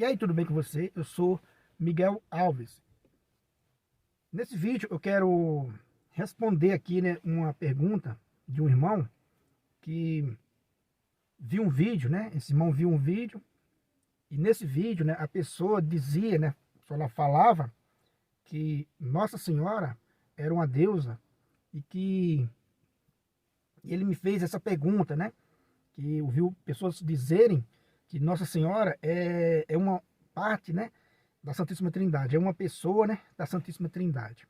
E aí, tudo bem com você? Eu sou Miguel Alves. Nesse vídeo eu quero responder aqui, né, uma pergunta de um irmão que viu um vídeo, né? Esse irmão viu um vídeo e nesse vídeo, né, a pessoa dizia, né, ela falava que Nossa Senhora era uma deusa e que ele me fez essa pergunta, né? Que ouviu pessoas dizerem que Nossa Senhora é uma parte, né, da Santíssima Trindade, é uma pessoa, né, da Santíssima Trindade,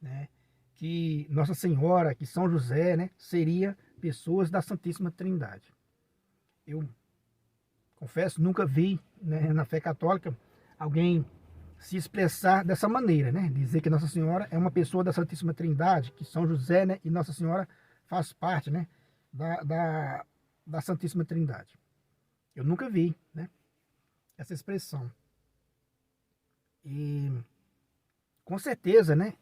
né? Que Nossa Senhora, que São José, né, seria pessoas da Santíssima Trindade. Eu confesso, nunca vi, né, na fé católica alguém se expressar dessa maneira, né? Dizer que Nossa Senhora é uma pessoa da Santíssima Trindade, que São José, né, e Nossa Senhora faz parte, né, da Santíssima Trindade. Eu nunca vi, né, essa expressão. E com certeza, né,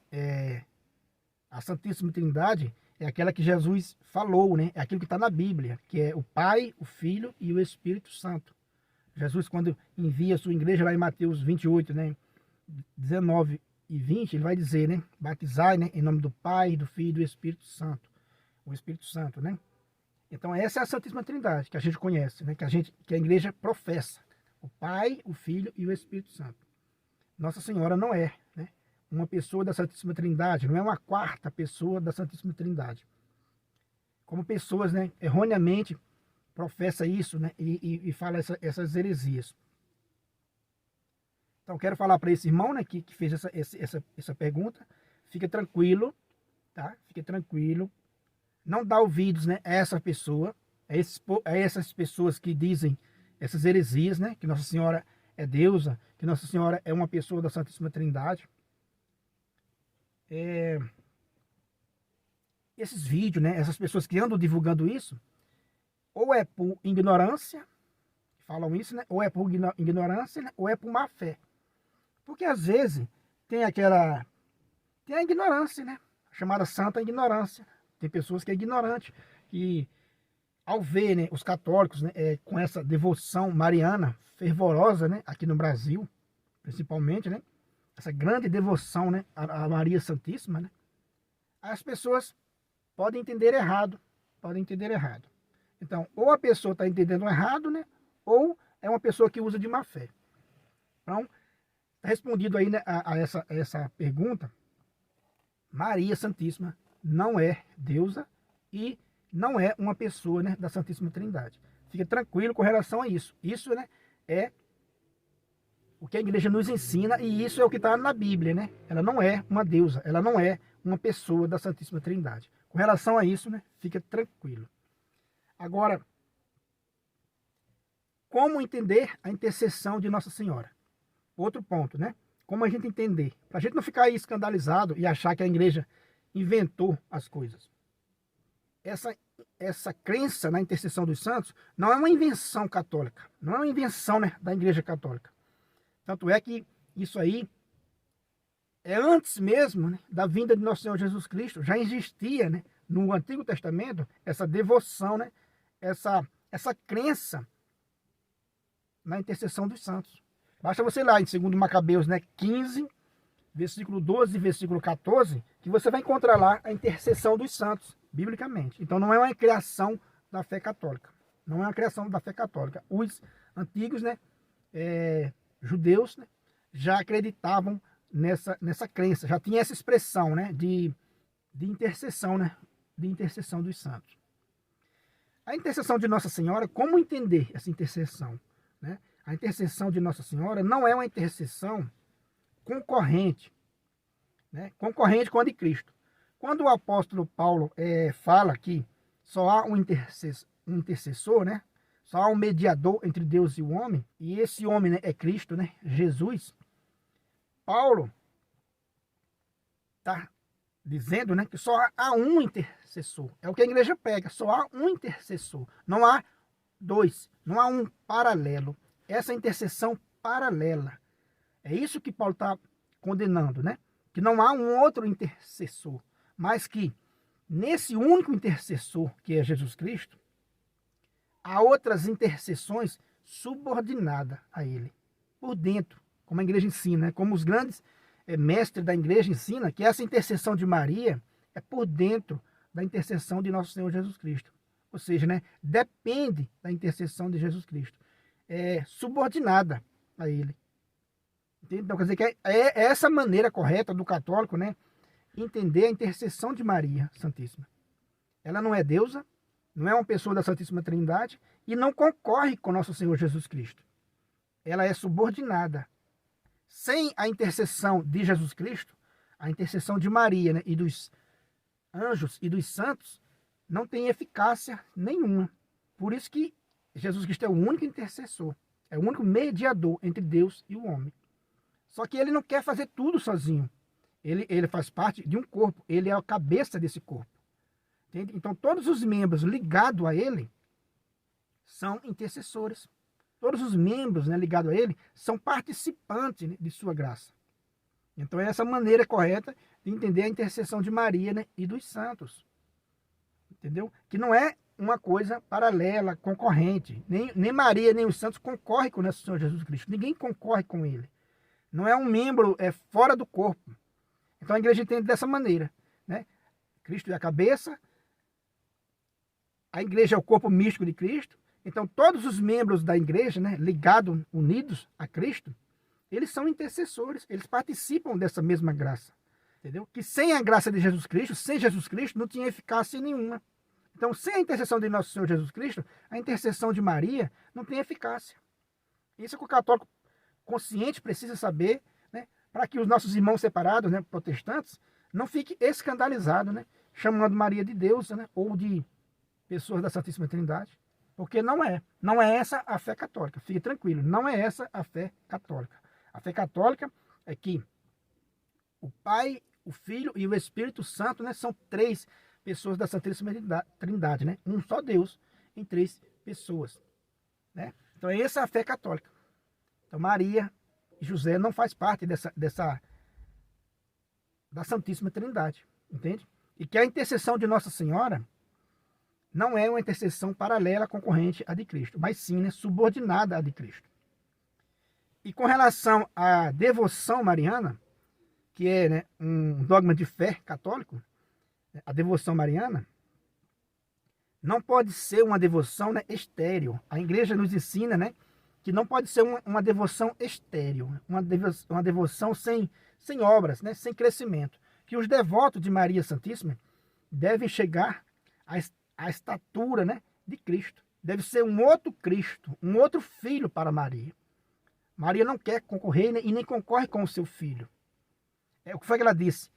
a Santíssima Trindade é aquela que Jesus falou, né, é aquilo que está na Bíblia, que é o Pai, o Filho e o Espírito Santo. Jesus, quando envia a sua igreja lá em Mateus 28, né, 19 e 20, ele vai dizer, né, batizai, né, em nome do Pai, do Filho e do Espírito Santo. O Espírito Santo, né? Então essa é a Santíssima Trindade que a gente conhece, né? Que a igreja professa. O Pai, o Filho e o Espírito Santo. Nossa Senhora não é, né, uma pessoa da Santíssima Trindade, não é uma quarta pessoa da Santíssima Trindade. Como pessoas, né, erroneamente professa isso, né, e fala essas heresias. Então quero falar para esse irmão, né, que fez essa pergunta, fica tranquilo, tá? Fica tranquilo. Não dá ouvidos, né, a essa pessoa, a essas pessoas que dizem essas heresias, né, que Nossa Senhora é deusa, que Nossa Senhora é uma pessoa da Santíssima Trindade. Esses vídeos, né, essas pessoas que andam divulgando isso, ou é por ignorância, falam isso, né, ou é por ignorância, né, ou é por má fé. Porque às vezes tem a ignorância, né, chamada santa ignorância. Tem pessoas que é ignorante, que ao ver, né, os católicos, né, com essa devoção mariana fervorosa, né, aqui no Brasil, principalmente, né, essa grande devoção, né, a Maria Santíssima, né, as pessoas podem entender errado, Então, ou a pessoa está entendendo errado, né, ou é uma pessoa que usa de má fé. Então, tá respondido aí, né, a essa pergunta. Maria Santíssima não é deusa e não é uma pessoa, né, da Santíssima Trindade. Fica tranquilo com relação a isso. Isso, né, é o que a igreja nos ensina e isso é o que está na Bíblia, né? Ela não é uma deusa, ela não é uma pessoa da Santíssima Trindade. Com relação a isso, né, fica tranquilo. Agora, como entender a intercessão de Nossa Senhora? Outro ponto, né? Como a gente entender? Para a gente não ficar aí escandalizado e achar que a igreja inventou as coisas. Essa crença na intercessão dos santos não é uma invenção católica, não é uma invenção, né, da igreja católica. Tanto é que isso aí é antes mesmo, né, da vinda de nosso Senhor Jesus Cristo. Já existia, né, no Antigo Testamento essa devoção, né, essa crença na intercessão dos santos. Basta você ir lá em 2 Macabeus, né, 15, versículo 12 e versículo 14, que você vai encontrar lá a intercessão dos santos, biblicamente. Então não é uma criação da fé católica. Não é uma criação da fé católica. Os antigos, né, judeus, né, já acreditavam nessa crença, já tinha essa expressão, né, de intercessão, né, de intercessão dos santos. A intercessão de Nossa Senhora, como entender essa intercessão, né? A intercessão de Nossa Senhora não é uma intercessão concorrente, né? Concorrente com a de Cristo. Quando o apóstolo Paulo fala que só há um intercessor, né? Só há um mediador entre Deus e o homem, e esse homem, né, é Cristo, né? Jesus. Paulo está dizendo, né, que só há um intercessor. É o que a igreja pega, só há um intercessor. Não há dois, não há um paralelo. Essa intercessão paralela. É isso que Paulo está condenando, né? Que não há um outro intercessor, mas que nesse único intercessor, que é Jesus Cristo, há outras intercessões subordinadas a ele. por dentro, como a igreja ensina, né? Como os grandes mestres da igreja ensinam, que essa intercessão de Maria é por dentro da intercessão de nosso Senhor Jesus Cristo. Ou seja, né, depende da intercessão de Jesus Cristo. É subordinada a ele. Entende? Então, quer dizer que é essa maneira correta do católico, né, entender a intercessão de Maria Santíssima. Ela não é deusa, não é uma pessoa da Santíssima Trindade e não concorre com nosso Senhor Jesus Cristo. Ela é subordinada. Sem a intercessão de Jesus Cristo, a intercessão de Maria, né, e dos anjos e dos santos, não tem eficácia nenhuma. Por isso que Jesus Cristo é o único intercessor, é o único mediador entre Deus e o homem. Só que ele não quer fazer tudo sozinho. Ele faz parte de um corpo, ele é a cabeça desse corpo. Entende? Então todos os membros ligados a ele são intercessores. Todos os membros, né, ligados a ele são participantes, né, de sua graça. Então é essa maneira correta de entender a intercessão de Maria, né, e dos santos. Entendeu? Que não é uma coisa paralela, concorrente. Nem Maria, nem os santos concorrem com o nosso Senhor Jesus Cristo. Ninguém concorre com ele. Não é um membro fora do corpo. Então a igreja entende dessa maneira, né? Cristo é a cabeça, a igreja é o corpo místico de Cristo. Então todos os membros da igreja, né, ligados, unidos a Cristo, eles são intercessores, eles participam dessa mesma graça. Entendeu? Que sem a graça de Jesus Cristo, sem Jesus Cristo, não tinha eficácia nenhuma. Então, sem a intercessão de nosso Senhor Jesus Cristo, a intercessão de Maria não tem eficácia. Isso é que o católico consciente precisa saber, né, para que os nossos irmãos separados, né, protestantes, não fiquem escandalizados, né, chamando Maria de deusa, né, ou de pessoas da Santíssima Trindade. Porque não é essa a fé católica. Fique tranquilo, não é essa a fé católica. A fé católica é que o Pai, o Filho e o Espírito Santo, né, são três pessoas da Santíssima Trindade, né? Um só Deus em três pessoas, né? Então essa é a fé católica. Então Maria e José não faz parte da Santíssima Trindade, entende? E que a intercessão de Nossa Senhora não é uma intercessão paralela, concorrente à de Cristo, mas sim, né, subordinada à de Cristo. E com relação à devoção mariana, que é, né, um dogma de fé católico, a devoção mariana, não pode ser uma devoção, né, estéril. A igreja nos ensina, né, que não pode ser uma devoção estéril, uma devoção sem obras, né, sem crescimento. Que os devotos de Maria Santíssima devem chegar à estatura, né, de Cristo. Deve ser um outro Cristo, um outro filho para Maria. Maria não quer concorrer, né, e nem concorre com o seu filho. O que foi que ela disse?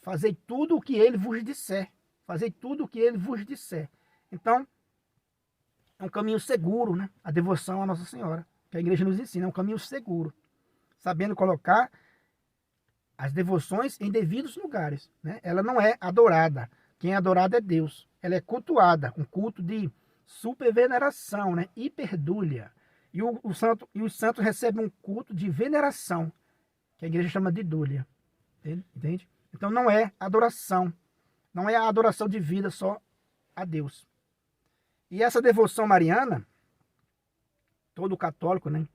Fazei tudo o que ele vos disser. Fazei tudo o que ele vos disser. Então, é um caminho seguro, né? A devoção à Nossa Senhora, que a igreja nos ensina, é um caminho seguro. Sabendo colocar as devoções em devidos lugares, né? Ela não é adorada. Quem é adorado é Deus. Ela é cultuada, um culto de superveneração, né? Hiperdúlia. E os santos recebem um culto de veneração, que a igreja chama de dúlia. Entende? Então não é adoração. Não é a adoração de vida só a Deus. E essa devoção mariana, todo católico, né,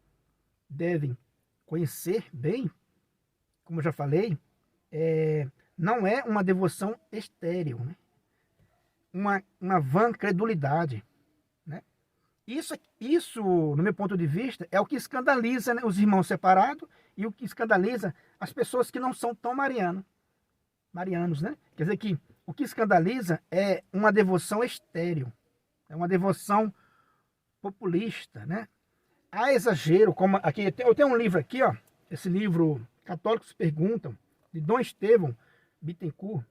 deve conhecer bem, como eu já falei, não é uma devoção estéril, né? Uma vã credulidade. Né? Isso, no meu ponto de vista, é o que escandaliza, né, os irmãos separados e o que escandaliza as pessoas que não são tão marianos, né? Quer dizer que o que escandaliza é uma devoção estéril, é uma devoção populista, né? Há exagero, como aqui eu tenho um livro aqui, ó, esse livro Católicos Perguntam, de Dom Estevão Bittencourt,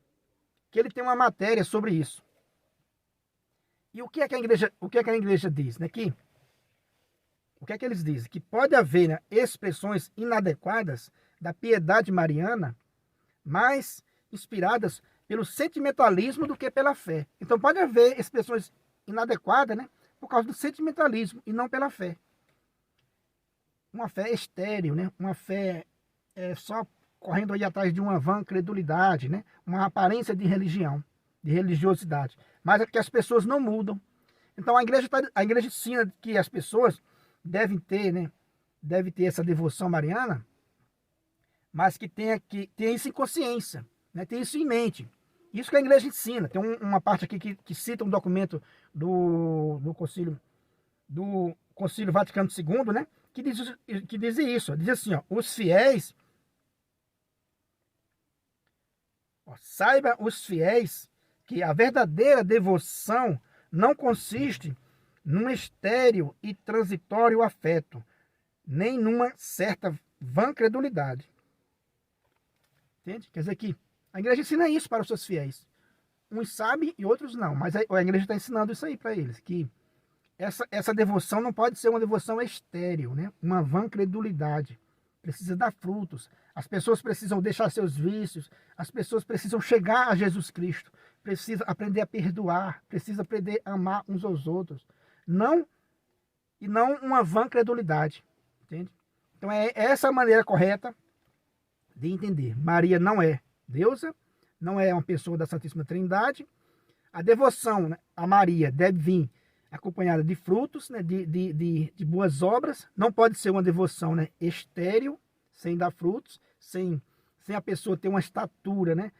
que ele tem uma matéria sobre isso. E o que é que a igreja diz, né? O que é que eles dizem? Que pode haver, né, expressões inadequadas da piedade mariana, mais inspiradas pelo sentimentalismo do que pela fé. Então pode haver expressões inadequadas, né, por causa do sentimentalismo e não pela fé. Uma fé estéril, né, uma fé só correndo aí atrás de uma vã credulidade, né, uma aparência de religião, de religiosidade. Mas é que as pessoas não mudam. Então a igreja ensina que as pessoas devem ter, né, deve ter essa devoção mariana, mas que tenha isso em consciência, né? Tenha isso em mente. Isso que a igreja ensina. Tem uma parte aqui que cita um documento do Concílio Vaticano II, né? Que diz isso. Diz assim, ó, os fiéis, saiba os fiéis que a verdadeira devoção não consiste num estéril e transitório afeto, nem numa certa vã credulidade. Entende? Quer dizer que a igreja ensina isso para os seus fiéis. Uns sabem e outros não, mas a igreja está ensinando isso aí para eles, que essa devoção não pode ser uma devoção estéril, né? Uma vã credulidade. Precisa dar frutos. As pessoas precisam deixar seus vícios, as pessoas precisam chegar a Jesus Cristo, precisam aprender a perdoar, precisam aprender a amar uns aos outros. Não uma vã credulidade. Entende? Então é essa a maneira correta de entender. Maria não é deusa, não é uma pessoa da Santíssima Trindade. A devoção, né, a Maria deve vir acompanhada de frutos, né, de boas obras. Não pode ser uma devoção, né, estéril, sem dar frutos, sem a pessoa ter uma estatura, né,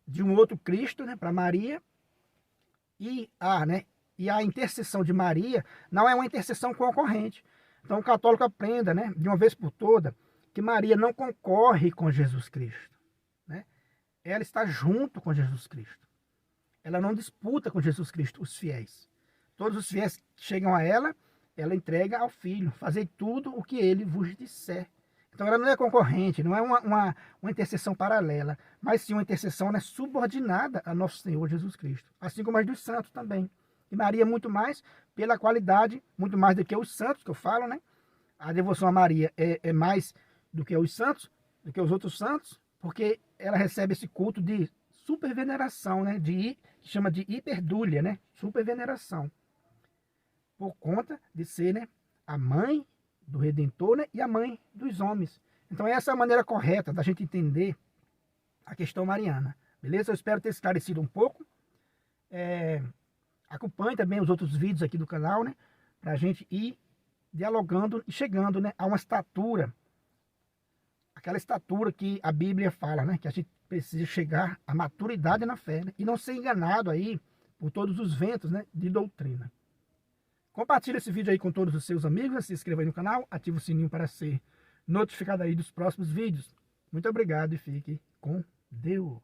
de um outro Cristo, né, para Maria. E a intercessão de Maria não é uma intercessão concorrente. Então o católico aprenda, né, de uma vez por toda, que Maria não concorre com Jesus Cristo, né? Ela está junto com Jesus Cristo. Ela não disputa com Jesus Cristo os fiéis. Todos os fiéis que chegam a ela, ela entrega ao Filho. Fazei tudo o que ele vos disser. Então ela não é concorrente, não é uma intercessão paralela, mas sim uma intercessão, né, subordinada a nosso Senhor Jesus Cristo. Assim como as dos santos também. E Maria muito mais pela qualidade, muito mais do que os santos, que eu falo, né? A devoção a Maria é mais do que os santos, do que os outros santos, porque ela recebe esse culto de superveneração, né? Que chama de hiperdúlia, né? Superveneração. Por conta de ser, né, a mãe do Redentor, né, e a mãe dos homens. Então essa é a maneira correta da gente entender a questão mariana. Beleza? Eu espero ter esclarecido um pouco. Acompanhe também os outros vídeos aqui do canal, né? Para a gente ir dialogando e chegando, né, a uma estatura. Aquela estatura que a Bíblia fala, né? Que a gente precisa chegar à maturidade na fé, né, e não ser enganado aí por todos os ventos, né, de doutrina. Compartilhe esse vídeo aí com todos os seus amigos, se inscreva aí no canal, ative o sininho para ser notificado aí dos próximos vídeos. Muito obrigado e fique com Deus.